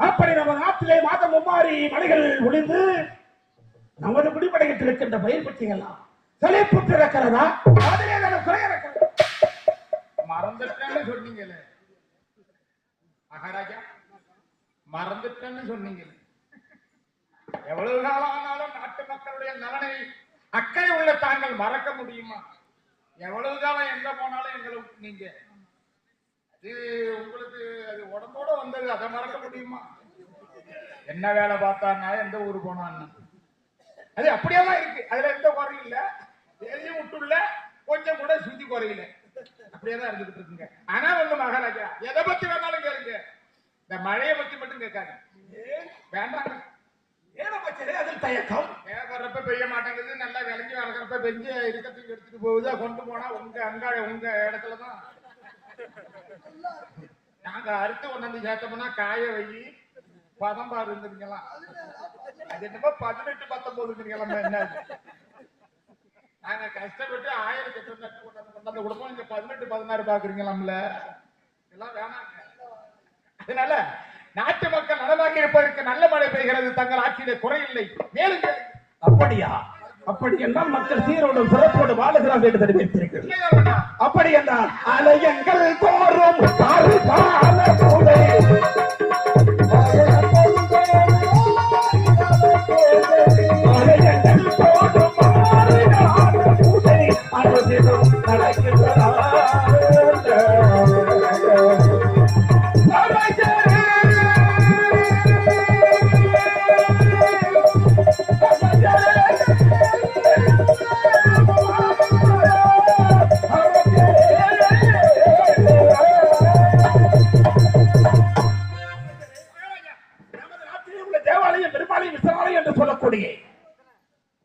அப்படி நம்ம நாட்டிலே மாதம் மும்மாறி மலைகள் ஒளிந்து நமது குடிப்படையில் இருக்கின்ற பயிர் பற்றியெல்லாம் செழிப்புற்று இருக்கிறதா? அதிலே நான் குறை இருக்கிறது. மறந்துட்டேன்னு சொன்னீங்களே மகாராஜா, மறந்துட்டேன்னு சொன்னீங்களே. எவ்வளவு காலம் ஆனாலும் நாட்டு மக்களுடைய நலனை அக்கறை உள்ள தாங்கள் மறக்க முடியுமா? எவ்வளவு காலம் எங்க போனாலும் எங்களை நீங்க அது உங்களுக்கு அது உடம்போட வந்தது, அதை மறக்க முடியுமா? என்ன வேலை பார்த்தான்னா எந்த ஊரு போனான்னு அது அப்படியேதான் இருக்கு. அதுல எந்த குறையும் இல்ல, எதையும் விட்டுள்ள கொஞ்சம் கூட சுத்தி குறையில, அப்படியேதான் இருந்துகிட்டு இருக்குங்க. ஆனா ஒண்ணு மகாராஜா, எதை பத்தி வேணாலும் கேளுங்க, இந்த மழையை பத்தி மட்டும் கேட்காங்க. வேண்டாங்க. அதில் தயக்கம் வர்றப்ப பெய்ய மாட்டேங்குது, நல்லா விளைஞ்சி வளர்க்குறப்ப பெஞ்சு இருக்கத்துக்கு எடுத்துட்டு போகுது, கொண்டு போனா உங்க இடத்துலதான் நாங்க அறுத்து கொண்டாந்து சேர்த்தோம்னா காய வை பதம் பாரு இருந்துருக்கலாம். அது என்னமோ 18-19 என்ன நாங்க கஷ்டப்பட்டு 1000 கொண்டாந்து கொடுப்போம், இங்க 18-16 பாக்குறீங்களாம்ல. எல்லாம் வேணாங்க. அதனால நாட்டு மக்கள் நலமாக இருப்பதற்கு நல்ல மழை பெய்கிறது, தங்கள் ஆட்சியிலே குறையில்லை. மேலும் அப்படியா? அப்படி என்றால் மக்கள் சீரோடு சிறப்போடு வாழுகிறார்கள் என்று தெரிவித்திருக்கிறது. அப்படி என்றால் அலையங்கள் தோறும்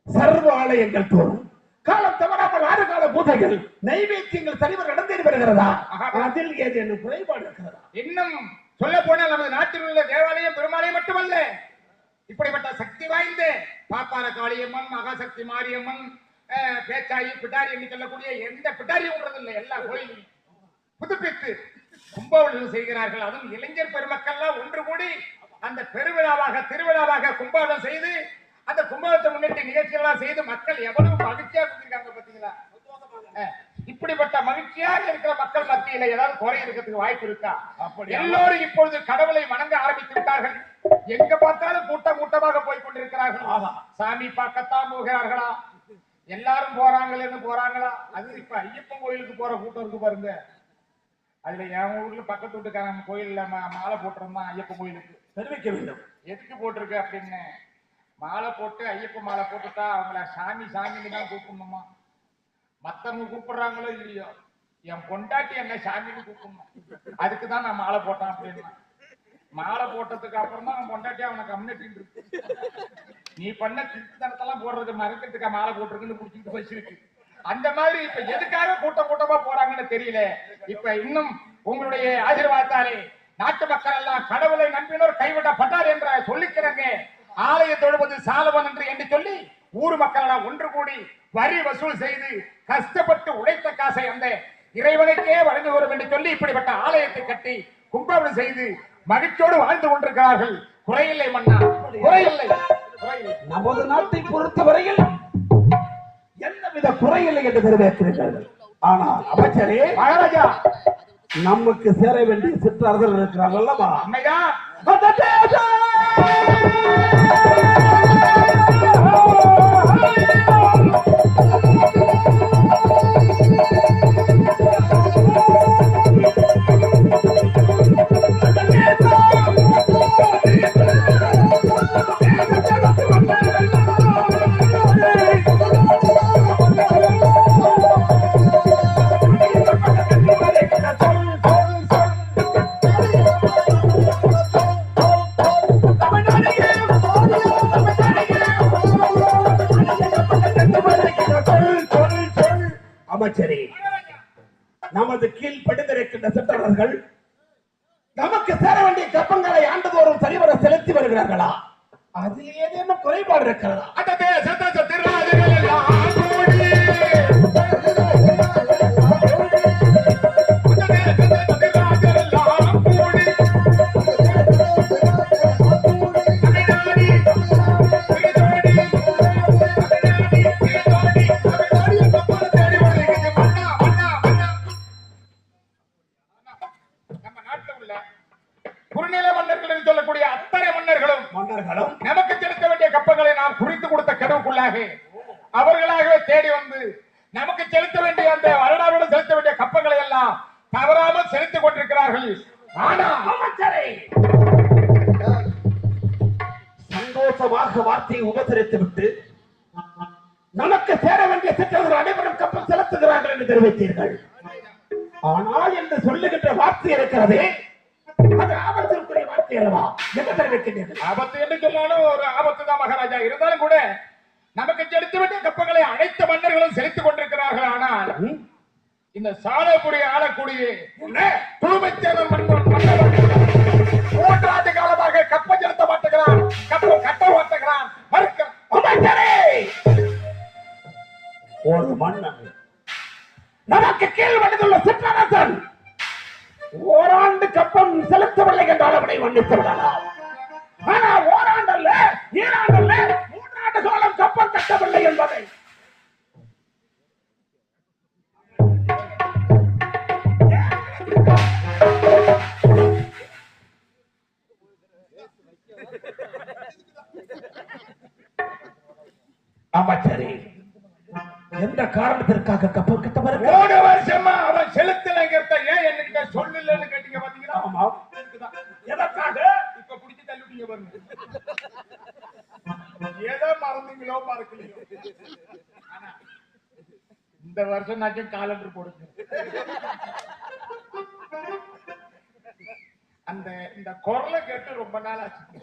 சர்வ ஆலயங்கள் தோறும் காலம் தவறாமல் 6 கால பூஜைகள் நைவேத்தியங்கள் சரிவர நடந்தேறி வருகிறதா? அதில் ஏதேனும் குறைபாடு இருக்கிறதா? இன்னும் சொல்ல போனால் நமது நாட்டில் உள்ள தேவாலயம் பெருமாளையும் மட்டுமல்ல, இப்படிப்பட்ட சக்தி வாய்ந்த பாப்பார காளியம்மன், மகாசக்தி மாரியம்மன், பேச்சாயி, பிடாரி என்று சொல்லக்கூடிய எந்த பிடாரியும் இல்லை, எல்லா கோயிலையும் புதுப்பித்து கும்பாபிஷேகம் செய்கிறார்கள். அதுவும் இளைஞர் பெருமக்கள்லாம் ஒன்று கூடி அந்த பெருவிழாவாக திருவிழாவாக கும்பாபிஷேகம் செய்து அந்த கும்பாபிஷேகத்தை முன்னிட்டு நிகழ்ச்சிகளாக செய்து மக்கள் எவ்வளவு மகிழ்ச்சியா இருக்காங்க பாத்தீங்களா? இப்படிப்பட்ட மகிழ்ச்சியாக இருக்கிற மக்கள் மத்தியில ஏதாவது குறை இருக்கிறதுக்கு வாய்ப்பு இருக்கா? எல்லோரும் இப்பொழுது கடவுளை வணங்க ஆரம்பித்து விட்டார்கள். எங்க பார்த்தாலும் கூட்டம் கூட்டமாக போய் கொண்டிருக்கிறார்கள். சாமி பார்க்கத்தான் போகிறார்களா? எல்லாரும் போறாங்களேன்னு போறாங்களா? அது இப்ப ஐயப்பன் கோயிலுக்கு போற கூட்டம் இருக்கு பாருங்க. அதுல என் ஊர்ல பக்கத்து வீட்டுக்காரங்க கோயில்ல மாலை போட்டிருந்தான் ஐயப்பன் கோயிலுக்கு. தெரிவிக்க வேண்டும். எதுக்கு போட்டிருக்கு அப்படின்னு, மாலை போட்டு ஐயப்ப மாலை போட்டுட்டா அவங்கள சாமி சாமின்னு தான் கூப்பிடணுமா? மத்தவங்க கூப்பிடுறாங்களோ இல்லையோ, என் பொண்டாட்டி என்ன சாமின்னு கூப்பிடணும், அதுக்குதான் நான் மாலை போட்டேன் அப்படின்னா. மாலை போட்டதுக்கு அப்புறம் தான் அவன் பொண்டாட்டி அவனை கம்யூனிட்டி இருக்கு. நீ பண்ண திருத்தனத்தெல்லாம் போடுறது மறக்கிறதுக்கா மாலை போட்டிருக்குன்னு குடிச்சிட்டு வச்சிருக்கு. அந்த மாதிரி இப்ப எதுக்காக கூட்டமா போறாங்கன்னு தெரியல. இப்ப இன்னும் உங்களுடைய ஆசீர்வாதத்தாலே நாட்டு மக்கள் எல்லாம் கடவுளை நம்பினோர் கைவிடப்பட்டார் என்ற சொல்லிக்கிறங்க. ஆலய தொழுவது சாலவன் என்று என்று சொல்லி ஊர் மக்கள் ஒன்று கூடி வரி வசூல் செய்து கஷ்டப்பட்டு உழைத்த காசை அந்த இறைவனுக்கே வழங்குகிறோம் என்று சொல்லி இப்படிப்பட்ட ஆலயத்தை கட்டி கும்பாபிஷேகம் செய்து மகிழ்ச்சியோடு வாழ்ந்து கொண்டிருக்கிறார்கள். குறையில்லை மன்னா, குறையில்லை. நமது நாட்டை பொறுத்தவரையில் எந்தவித குறையில்லை என்று தெரிவித்திருக்கிறார்கள். ஆனால் அமைச்சரே, மகாராஜா, நமக்கு சேர வேண்டிய சிற்றரசர்கள் இருக்கிறார்கள் அல்லவா? அமைச்சரே, நமது கீழ் படிந்திருக்கின்ற சிற்றரசர்கள் நமக்கு சேர வேண்டிய கப்பங்களை ஆண்டுதோறும் சரிவர செலுத்தி வருகிறார்களா? அதில் ஏதேனும் குறைபாடு இருக்கிறதா? முன்னிலை மன்னர்கள் என்று சொல்லக்கூடிய அத்தனை மன்னர்களும் நமக்கு செலுத்த வேண்டிய கப்பங்களை நாம் குறித்து கொடுத்த கனவுக்குள்ளாக அவர்களாகவே தேடி வந்து நமக்கு செலுத்த வேண்டிய அந்த வருடாவிடம் செலுத்த வேண்டிய கப்பங்களை எல்லாம் தவறாமல் செலுத்திக் கொண்டிருக்கிறார்கள். ஆனால் அமைச்சரே, சந்தோஷமாக வார்த்தையை உபசரித்து விட்டு நமக்கு சேர வேண்டிய சிற்றவர்கள் அனைவரும் கப்பல் செலுத்துகிறார்கள் என்று தெரிவித்தீர்கள். ஆனால் என்று சொல்லுகின்ற வார்த்தை இருக்கிறதே, அது ஆபத்திற்குரிய வார்த்தை அல்லவா? என்ன தெரிவிக்கின்றீர்கள்? ஆபத்து என்று சொன்னாலும் ஒரு ஆபத்து தான் மகாராஜா. இருந்தாலும் கூட நமக்கு செலுத்த வேண்டிய கப்பங்களை அனைத்து மன்னர்களும் செலுத்திக் கொண்டிருக்கிறார்கள். ஆனால் இந்த சாலக்குடி ஆளக்கூடிய குழுமைச்சேரன் மன்னன் 3 ஆண்டு காலமாக கப்பல் செலுத்த மாட்டேங்கிறான், கப்பல் கட்ட மாட்டேங்கிறான், மறுக்கிறான். ஒரு மன்னன் நமக்கு கீழ் வந்துள்ள சிற்றரசன் ஓராண்டு கப்பம் செலுத்தவில்லை என்றால் அவனை மன்னித்து விடலாம். ஆனால் ஓராண்டு அல்ல, 7 ஆண்டு அல்ல, 3 ஆண்டு காலம் கப்பம் கட்டவில்லை என்பதை அமைச்சரே, எந்த காரணத்திற்காக கப்பல் கட்டவர்? 3 வருஷமா அவன் செலுத்தலைங்கிறத ஏன் என்கிட்ட சொல்லலன்னு கேட்டீங்க பாத்தீங்களா? ஆமா. எதற்காக? இப்ப புடிச்சு தள்ளிட்டீங்க பாருங்க. ஏதோ மறந்தீங்களோ மறக்கலையோ, ஆனா இந்த வருஷம் நாச்சும் காலண்டர் போடுங்க. இந்த குரலை கேட்டு ரொம்ப நாள் ஆச்சு.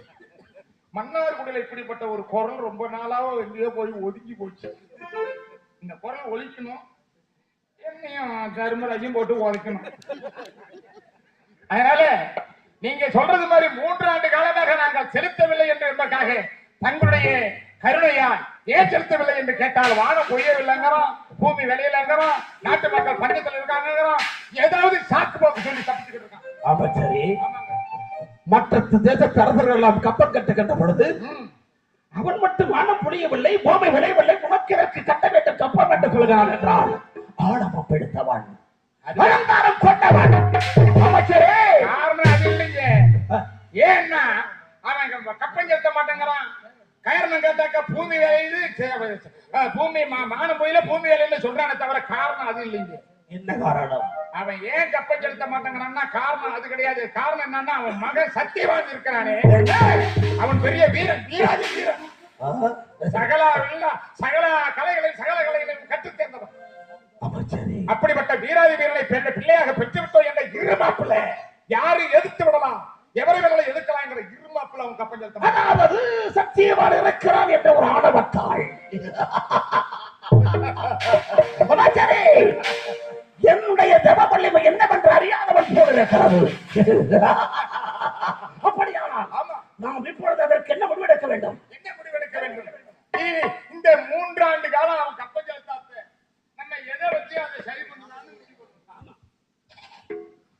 மன்னார்குடியில இப்படிப்பட்ட ஒரு குரல் ரொம்ப நாளாவோ எங்கேயோ போய் ஒதுங்கி போச்சு. இந்த குரல் ஒழிக்கணும், என்னையும் கருமராஜையும் போட்டு உதைக்கணும். அதனால நீங்க சொல்றது மாதிரி 3 ஆண்டு காலமாக நாங்கள் செலுத்தவில்லை என்று என்பதற்காக தங்களுடைய கருணையா ஏன் செலுத்தவில்லை என்று கேட்டால் வானம் பொய்யவில்லைங்கிறோம், பூமி விளையலங்கிறோம், நாட்டு மக்கள் பஞ்சத்தில் இருக்காங்கிறோம், ஏதாவது சாக்கு போக்கு சொல்லி தப்பிச்சுக்கிட்டு இருக்காங்க. அமைச்சரே, மற்ற தேசத்து அரசர்கள் எல்லாம் கப்பல் கட்டுகின்ற பொழுது அவன் மட்டும் வானம் புரியவில்லை, பூமி விளையவில்லை, உனக்கு எனக்கு கட்ட வேண்டும் கப்பல் என்று சொல்கிறான் என்றால் ஆழம் பிடித்தவன், அலங்காரம் கொண்டவன். அமைச்சரே, காரணம் அது இல்லைங்க. ஏன்னா அவன் கப்பல் செலுத்த மாட்டேங்கிறான். காரணம் கேட்டாக்க பூமி விளையுது, பூமி மானம் போயில பூமி விளையில சொல்றானே தவிர காரணம் அது இல்லைங்க. என்ன காரணம்? அவன் ஏன் கப்பல் செலுத்த மாட்டேங்கிறான்னா காரணம் அது கிடையாது. காரணம் என்னன்னா அவன் மகன் சத்தியவான் இருக்கிறானே, அவன் பெரிய வீரன், வீராதி வீரன், சகல கலைகளையும் கற்றுத் தேர்ந்தவன். அப்படிப்பட்ட வீராதி வீரனை பிள்ளையாக பெற்றுவிட்டோம் என்ற இருமாப்புல யாரு எதிர்த்து விடலாம், எவர்களை எதிர்க்கலாம் என்ற இருமாப்புல அவன் கப்பல் செலுத்த, அதாவது சத்தியவான் இருக்கிறான் என்ற ஒரு ஆணவத்தாள். என்னுடைய தேவப்பள்ளிமை என்னவென்று அறியாதவன் போல் இருக்கிறது. அப்படியானால் நாம் இப்பொழுது அதற்கு என்ன முடிவெடுக்க வேண்டும்? என்ன முடிவெடுக்க வேண்டும்? இந்த 3 ஆண்டு காலம் அவன் கப்பல் செலுத்தாத நம்ம எதை வச்சு அதை சரி பண்ணலாம்னு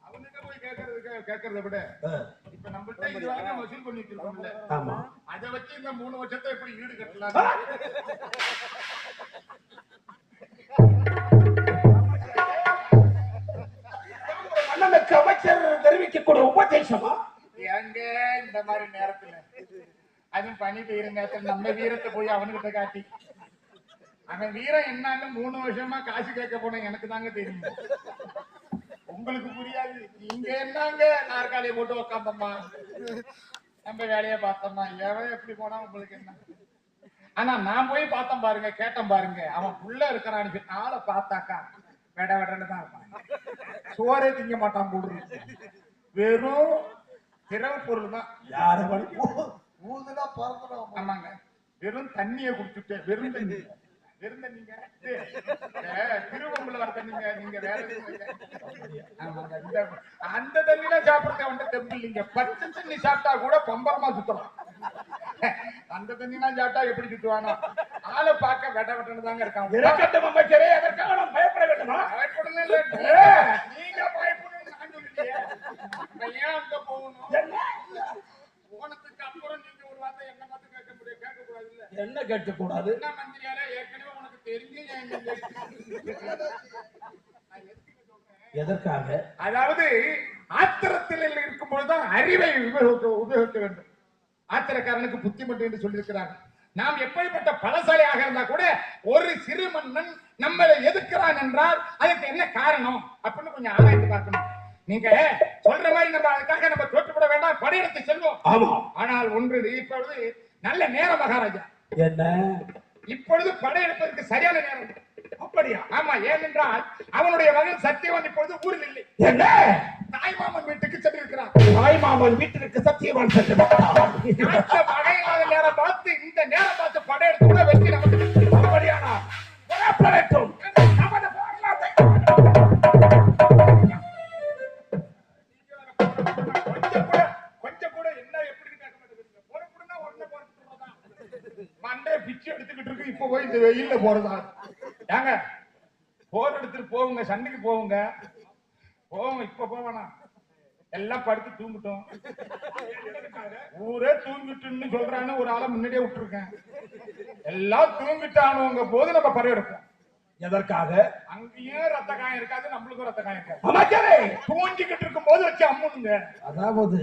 அவனுக்கு போய் கேட்கறத விட இப்ப நம்மள்ட்ட இதுவரைக்கும் வசூல் பண்ணிட்டு இருக்கோம்ல, அதை வச்சு இந்த 3 வருஷத்தை எப்படி ஈடு கட்டலாம்? அண்ணனுக்கு அமைச்சர் தெரிவிக்கக்கூடிய உபதேசமா? எங்க இந்த மாதிரி நேரத்துல, அதுவும் பணி பெய்யுற நேரத்துல நம்ம வீரத்தை போய் அவனுக்கிட்ட காட்டி, அவன் வீரம் என்னன்னு 3 வருஷமா காசு கேட்க போன எனக்கு தாங்க தெரியும். உங்களுக்கு புரியாது. நீங்க என்னங்க நாற்காலியை போட்டு உக்காந்தம்மா, நம்ம வேலையை பார்த்தோம்மா, எவன் எப்படி போனா உங்களுக்கு என்ன? ஆனா நான் போய் பார்த்தேன் பாருங்க, கேட்டேன் பாருங்க, அவன் புள்ள இருக்கிறான்னு ஆளை பார்த்தாக்கா வெட வெடன்னு தான் இருப்பான். சோறே திங்க மாட்டான் போடுறது, வெறும் திரவ பொருள் தான். ஆமாங்க, வெறும் தண்ணியை குடிச்சுட்டு, வெறும் தண்ணி நீங்க திருவம்புல வர தண்ணிங்க, நீங்க வேற அந்த தண்ணிலாம் சாப்பிடுறது அவன் தெம்பு இல்லைங்க. பச்சை தண்ணி சாப்பிட்டா கூட பம்பரமா சுத்தலாம். அந்த தண்ணிலாம் சாப்பிட்டா எப்படி சுத்துவானோ, ஆளை பார்க்க வெட்ட வெட்டன்னு தாங்க இருக்காங்க. இருக்கட்டும் அமைச்சரே, அதற்காக நாம் பயப்பட வேண்டுமா? பயப்படணும் இல்ல, நீங்க பயப்படணும் நான் சொல்லிட்டீங்க. ஏன் அங்க போகணும்? போனதுக்கு அப்புறம் நீங்க ஒரு வார்த்தை என்ன பார்த்து கேட்க கூடாது இல்ல? என்ன கேட்க கூடாது? என்ன மந்திரியால ஏற்கனவே உனக்கு தெரிஞ்சு நான் எதுக்கு சொல்றேன், எதற்காக? அதாவது ஆத்திரத்தில் இருக்கும் பொழுதுதான் அறிவை உபயோகிக்க வேண்டும். ஆத்திரக்காரனுக்கு புத்தி மட்டும் என்று சொல்லியிருக்கிறார்கள். நாம் எப்படிப்பட்ட பலசாலியாக இருந்தா கூட ஒரு சிறு மன்னன் நம்மளை எதிர்க்கிறான் என்றால் அதுக்கு என்ன காரணம் அப்படின்னு கொஞ்சம் ஆராய்ந்து பார்க்கணும். நீங்க சொல்ற மாதிரி நம்ம அதுக்காக நம்ம தோற்றுப்பட வேண்டாம், படையெடுத்து செல்வோம். ஆமா. ஆனால் ஒன்று, இப்பொழுது நல்ல நேரம் மகாராஜா. என்ன? இப்பொழுது படையெடுப்பதற்கு சரியான நேரம். அப்படியா? ஆமா. ஏனென்றால் அவனுடைய மகன் சத்தியவான் இப்பொழுது ஊரில் இல்லை. என்ன? தாய்மாமன் வீட்டுக்கு சென்றிருக்கிறார். தாய்மாமன் வீட்டிற்கு சத்தியவான் சென்று விட்டார். மழையில்லாத நேரம் பார்த்து இந்த நேரம் பார்த்து படையெடுத்து கூட வெற்றி நமக்கு. அப்படியானா புறப்படட்டும். நமது போராட்டத்தை கொஞ்சம் கூட என்ன எப்படி கேட்க மாட்டேங்குது. பொறுப்புனா ஒண்ணு போறதுதான் மண்டே பிச்சு எடுத்துக்கிட்டு இருக்கு. இப்ப போய் இந்த வெயில்ல போறதா? ஏங்க போர் எடுத்துட்டு போவுங்க, சண்டைக்கு போவுங்க, போவோம். இப்ப போவேனா? எல்லாம் படுத்து தூங்கிட்டோம். ஊரே தூங்கிட்டுன்னு சொல்றான்னு ஒரு ஆளை முன்னாடியே விட்டுருக்கேன். எல்லாம் தூங்கிட்டானுங்க போது நம்ம படையெடுப்போம். எதற்காக? அங்கேயும் ரத்த காயம் இருக்காது, நம்மளுக்கும் ரத்த காயம் இருக்காது. அமைச்சரே, தூங்கிக்கிட்டு இருக்கும் போது வச்சு அம்முனுங்க. அதாவது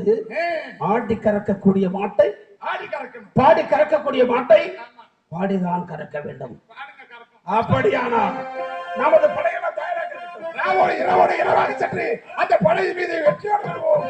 ஆடி கறக்கக்கூடிய மாட்டை ஆடி கறக்கணும், பாடி கறக்கக்கூடிய மாட்டை பாடிதான் கறக்க வேண்டும். பாடுங்க கறக்கும். அப்படியானா நமது படையெல்லாம் தயாராக இருக்கட்டும். இரவோடு இரவாக சென்று அந்த படை மீது வெற்றியோடு வருவோம்.